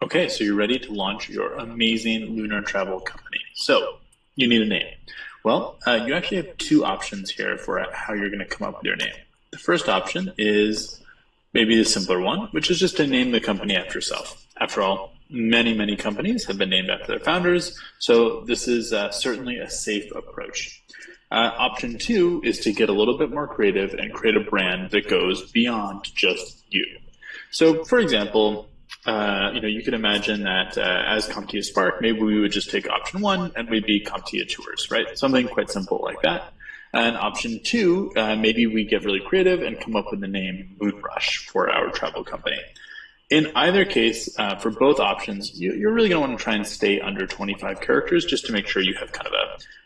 Okay, so you're ready to launch your amazing lunar travel company. So you need a name. Well, you actually have two options here for how you're going to come up with your name. The first option is maybe the simpler one, which is just to name the company after yourself. After all, many companies have been named after their founders, so this is certainly a safe approach. Option two is to get a little bit more creative and create a brand that goes beyond just you. So, for example, you could imagine that as CompTIA Spark, maybe we would just take option one and we'd be CompTIA Tours, right? Something quite simple like that. And option two, maybe we get really creative and come up with the name Moonrush for our travel company. In either case, for both options, you're really going to want to try and stay under 25 characters just to make sure you have kind of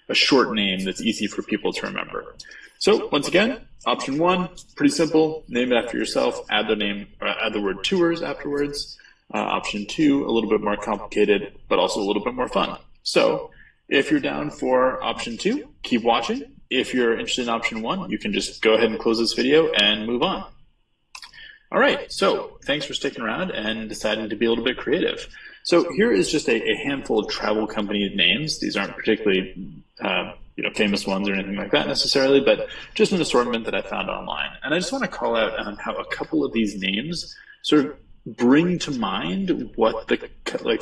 a short name that's easy for people to remember. So once again, option one, pretty simple, name it after yourself, add the name, or add the word tours afterwards. Option two, a little bit more complicated, but also a little bit more fun. So if you're down for option two, keep watching. If you're interested in option one, you can just go ahead and close this video and move on. All right, so thanks for sticking around and deciding to be a little bit creative. So here is just a handful of travel company names. These aren't particularly famous ones or anything like that necessarily, but just an assortment that I found online. And I just want to call out how a couple of these names sort of bring to mind what the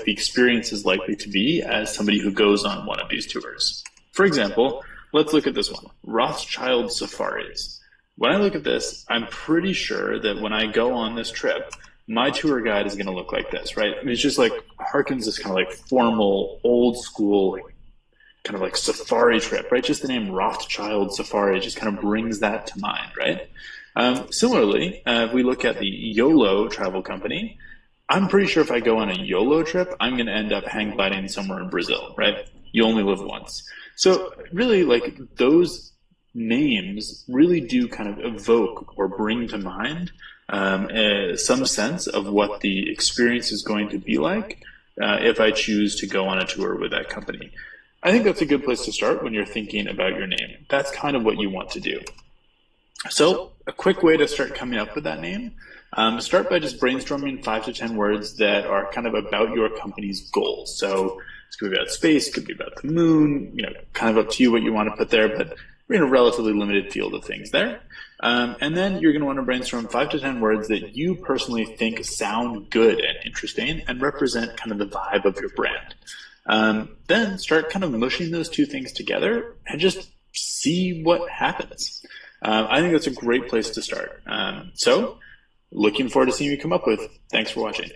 experience is likely to be as somebody who goes on one of these tours. For example, let's look at this one, Rothschild Safaris. When I look at this, I'm pretty sure that when I go on this trip, my tour guide is going to look like this, right? I mean, it's just like harkens this kind of like formal, old school, kind of like safari trip, right? Just the name Rothschild Safari just kind of brings that to mind, right? Similarly, if we look at the YOLO travel company, I'm pretty sure if I go on a YOLO trip, I'm going to end up hang gliding somewhere in Brazil, right? You only live once. So really, like, those names really do kind of evoke or bring to mind some sense of what the experience is going to be like if I choose to go on a tour with that company. I think that's a good place to start when you're thinking about your name. That's kind of what you want to do. So a quick way to start coming up with that name, start by just brainstorming 5 to 10 words that are kind of about your company's goals. So it's going to be about space, could be about the moon, kind of up to you what you want to put there, but we're in a relatively limited field of things there. And then you're going to want to brainstorm 5 to 10 words that you personally think sound good and interesting and represent kind of the vibe of your brand. Then start kind of mushing those two things together and just see what happens. I think that's a great place to start. So looking forward to seeing you come up with. Thanks for watching.